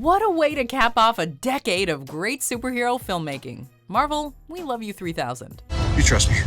What a way to cap off a decade of great superhero filmmaking. Marvel, we love you 3000. You trust me?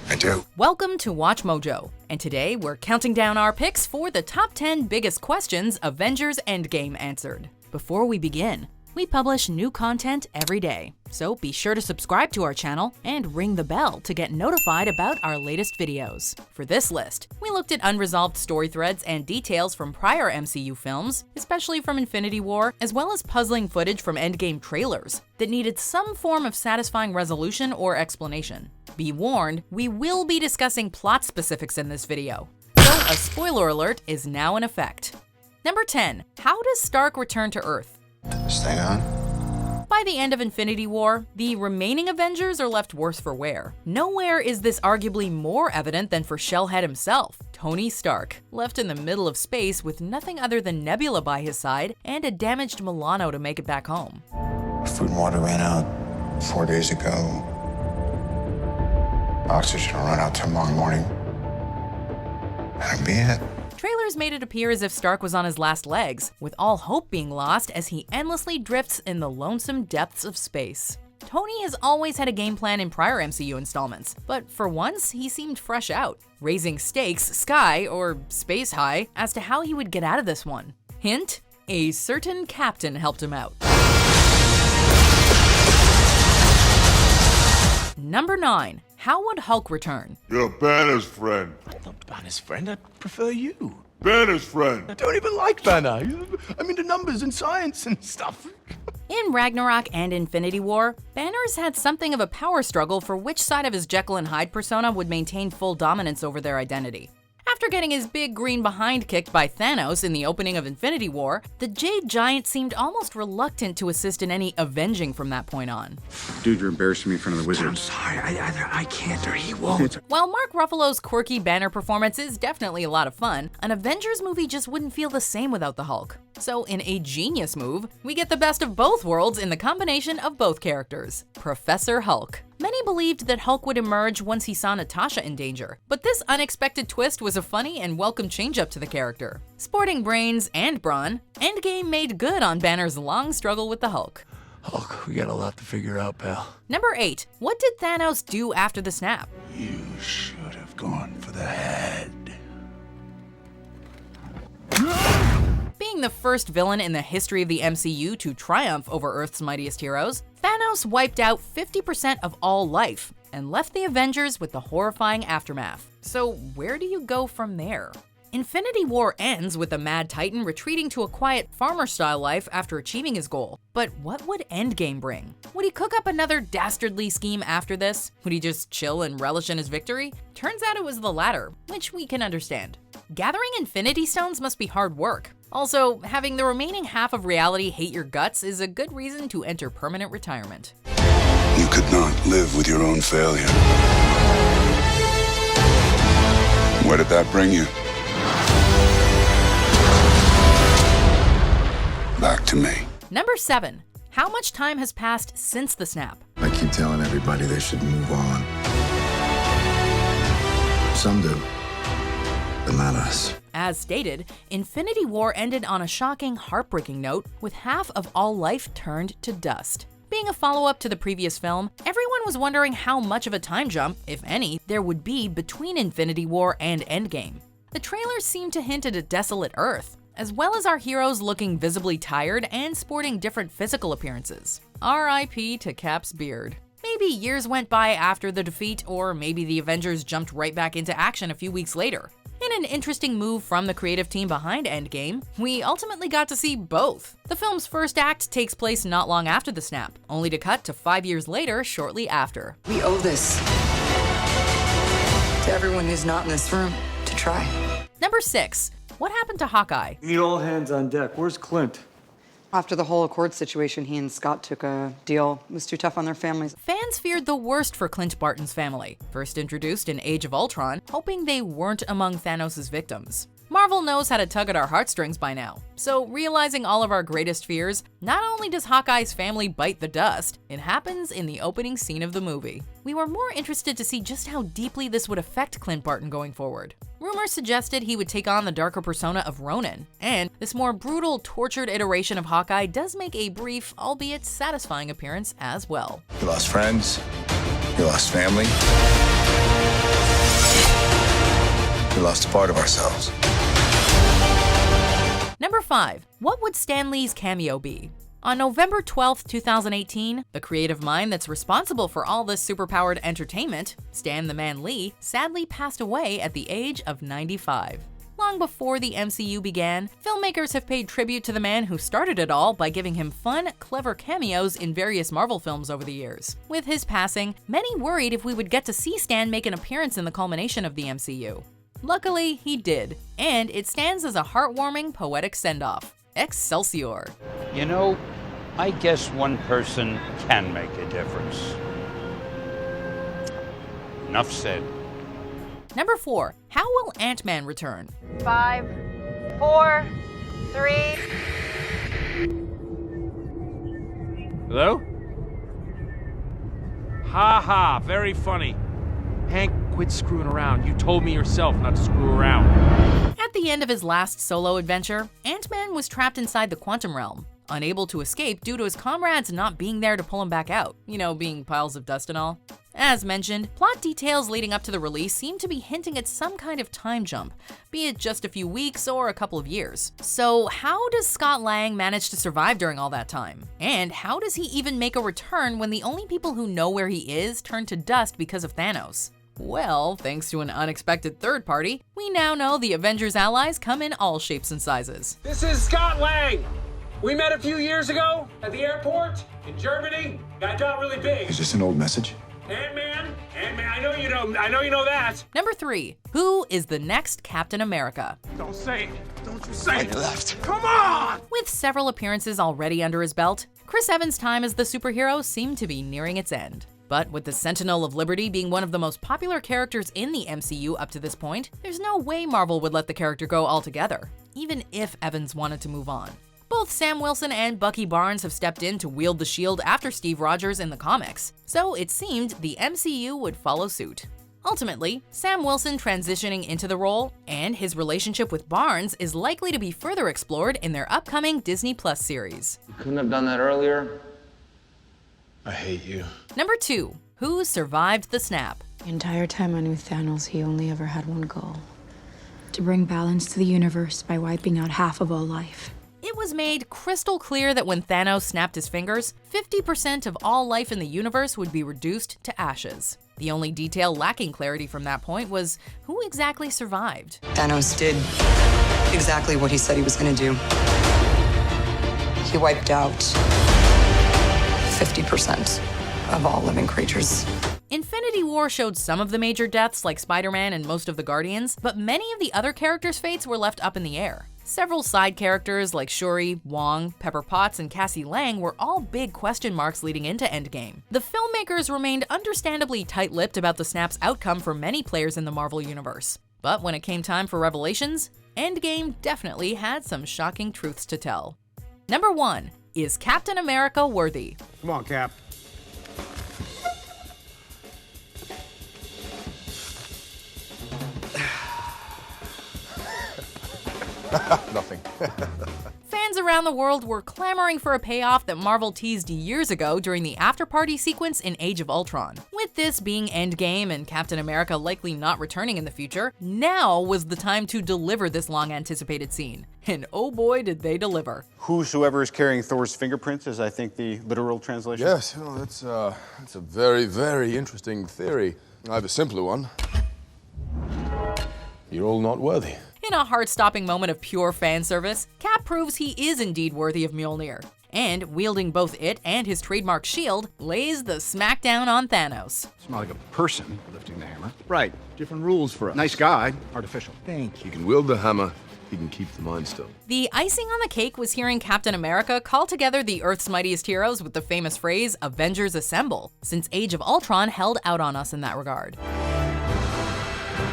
I do. Welcome to Watch Mojo, and today we're counting down our picks for the top 10 biggest questions Avengers Endgame answered. Before we begin, we publish new content every day, so be sure to subscribe to our channel and ring the bell to get notified about our latest videos. For this list, we looked at unresolved story threads and details from prior MCU films, especially from Infinity War, as well as puzzling footage from Endgame trailers that needed some form of satisfying resolution or explanation. Be warned, we will be discussing plot specifics in this video, so a spoiler alert is now in effect. Number 10. How does Stark return to Earth? Stay on. By the end of Infinity War, the remaining Avengers are left worse for wear. Nowhere is this arguably more evident than for Shellhead himself, Tony Stark, left in the middle of space with nothing other than Nebula by his side and a damaged Milano to make it back home. Food and water ran out 4 days ago. Oxygen will run out tomorrow morning. That'll be it. Trailers made it appear as if Stark was on his last legs, with all hope being lost as he endlessly drifts in the lonesome depths of space. Tony has always had a game plan in prior MCU installments, but for once he seemed fresh out, raising stakes sky or space high as to how he would get out of this one. Hint: a certain captain helped him out. Number 9. How would Hulk return? You're Banner's friend. I'm not Banner's friend, I prefer you. Banner's friend. I don't even like Banner. I'm into numbers and science and stuff. In Ragnarok and Infinity War, Banner's had something of a power struggle for which side of his Jekyll and Hyde persona would maintain full dominance over their identity. After getting his big green behind kicked by Thanos in the opening of Infinity War, the Jade Giant seemed almost reluctant to assist in any avenging from that point on. Dude, you're embarrassing me in front of the I'm wizards. sorry, either I can't or he won't. While Mark Ruffalo's quirky Banner performance is definitely a lot of fun, an Avengers movie just wouldn't feel the same without the Hulk. So in a genius move, we get the best of both worlds in the combination of both characters, Professor Hulk. Many believed that Hulk would emerge once he saw Natasha in danger, but this unexpected twist was a funny and welcome change-up to the character. Sporting brains and brawn, Endgame made good on Banner's long struggle with the Hulk. Hulk, we got a lot to figure out, pal. Number 8. What did Thanos do after the snap? You should have gone for the head. Being the first villain in the history of the MCU to triumph over Earth's mightiest heroes, Thanos wiped out 50% of all life and left the Avengers with the horrifying aftermath. So where do you go from there? Infinity War ends with the Mad Titan retreating to a quiet farmer-style life after achieving his goal. But what would Endgame bring? Would he cook up another dastardly scheme after this? Would he just chill and relish in his victory? Turns out it was the latter, which we can understand. Gathering Infinity Stones must be hard work. Also, having the remaining half of reality hate your guts is a good reason to enter permanent retirement. You could not live with your own failure. Where did that bring you? Back to me. Number 7. How much time has passed since the snap? I keep telling everybody they should move on. Some do, but not us. As stated, Infinity War ended on a shocking, heartbreaking note, with half of all life turned to dust. Being a follow-up to the previous film, everyone was wondering how much of a time jump, if any, there would be between Infinity War and Endgame. The trailers seemed to hint at a desolate Earth, as well as our heroes looking visibly tired and sporting different physical appearances. R.I.P. to Cap's beard. Maybe years went by after the defeat, or maybe the Avengers jumped right back into action a few weeks later. In an interesting move from the creative team behind Endgame, we ultimately got to see both. The film's first act takes place not long after the snap, only to cut to 5 years later shortly after. We owe this to everyone who's not in this room to try. Number 6. What happened to Hawkeye? Need all hands on deck. Where's Clint? After the whole Accord situation, he and Scott took a deal. It was too tough on their families. Fans feared the worst for Clint Barton's family, first introduced in Age of Ultron, hoping they weren't among Thanos' victims. Marvel knows how to tug at our heartstrings by now, so realizing all of our greatest fears, not only does Hawkeye's family bite the dust, it happens in the opening scene of the movie. We were more interested to see just how deeply this would affect Clint Barton going forward. Rumors suggested he would take on the darker persona of Ronin, and this more brutal, tortured iteration of Hawkeye does make a brief, albeit satisfying appearance as well. You lost friends. You lost family. We lost a part of ourselves. Number 5. What would Stan Lee's cameo be? On November 12, 2018, the creative mind that's responsible for all this superpowered entertainment, Stan the Man Lee, sadly passed away at the age of 95. Long before the MCU began, filmmakers have paid tribute to the man who started it all by giving him fun, clever cameos in various Marvel films over the years. With his passing, many worried if we would get to see Stan make an appearance in the culmination of the MCU. Luckily, he did, and it stands as a heartwarming, poetic send-off. Excelsior! You know, I guess one person can make a difference. Enough said. Number 4. How will AntMan return? 5, 4, 3. Hello? Ha ha, very funny. Hank, quit screwing around. You told me yourself not to screw around. At the end of his last solo adventure, Ant-Man was trapped inside the quantum realm, unable to escape due to his comrades not being there to pull him back out, being piles of dust and all. As mentioned, plot details leading up to the release seem to be hinting at some kind of time jump, be it just a few weeks or a couple of years. So how does Scott Lang manage to survive during all that time? And how does he even make a return when the only people who know where he is turn to dust because of Thanos? Well, thanks to an unexpected third party, we now know the Avengers allies come in all shapes and sizes. This is Scott Lang. We met a few years ago at the airport in Germany. I got really big. Is this an old message? AntMan, I know you know that. Number 3. Who is the next Captain America? Don't say it. Don't you say it. Left. Come on! With several appearances already under his belt, Chris Evans' time as the superhero seemed to be nearing its end. But with the Sentinel of Liberty being one of the most popular characters in the MCU up to this point, there's no way Marvel would let the character go altogether, even if Evans wanted to move on. Both Sam Wilson and Bucky Barnes have stepped in to wield the shield after Steve Rogers in the comics, so it seemed the MCU would follow suit. Ultimately, Sam Wilson transitioning into the role, and his relationship with Barnes is likely to be further explored in their upcoming Disney Plus series. You couldn't have done that earlier. I hate you. Number 2. Who survived the snap? The entire time I knew Thanos, he only ever had one goal: to bring balance to the universe by wiping out half of all life. It was made crystal clear that when Thanos snapped his fingers, 50% of all life in the universe would be reduced to ashes. The only detail lacking clarity from that point was who exactly survived. Thanos did exactly what he said he was going to do. He wiped out 50% of all living creatures. Infinity War showed some of the major deaths like Spider-Man and most of the Guardians, but many of the other characters' fates were left up in the air. Several side characters like Shuri, Wong, Pepper Potts, and Cassie Lang were all big question marks leading into Endgame. The filmmakers remained understandably tight-lipped about the snap's outcome for many players in the Marvel Universe. But when it came time for revelations, Endgame definitely had some shocking truths to tell. Number 1. Is Captain America worthy? Come on, Cap. Nothing. Fans around the world were clamoring for a payoff that Marvel teased years ago during the after-party sequence in Age of Ultron. With this being Endgame and Captain America likely not returning in the future, now was the time to deliver this long-anticipated scene. And oh boy did they deliver. Whosoever is carrying Thor's fingerprints is, I think, the literal translation. Yes, that's a very, very interesting theory. I have a simpler one. You're all not worthy. In a heart-stopping moment of pure fan service, Cap proves he is indeed worthy of Mjolnir, and wielding both it and his trademark shield, lays the smackdown on Thanos. It's not like a person lifting the hammer. Right. Different rules for us. Nice guy, artificial. Thank You can wield the hammer, he can keep the mind stone. The icing on the cake was hearing Captain America call together the Earth's mightiest heroes with the famous phrase, "Avengers Assemble," since Age of Ultron held out on us in that regard.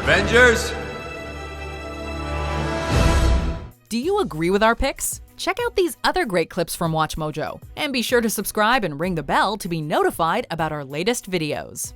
Avengers! Do you agree with our picks? Check out these other great clips from WatchMojo, and be sure to subscribe and ring the bell to be notified about our latest videos.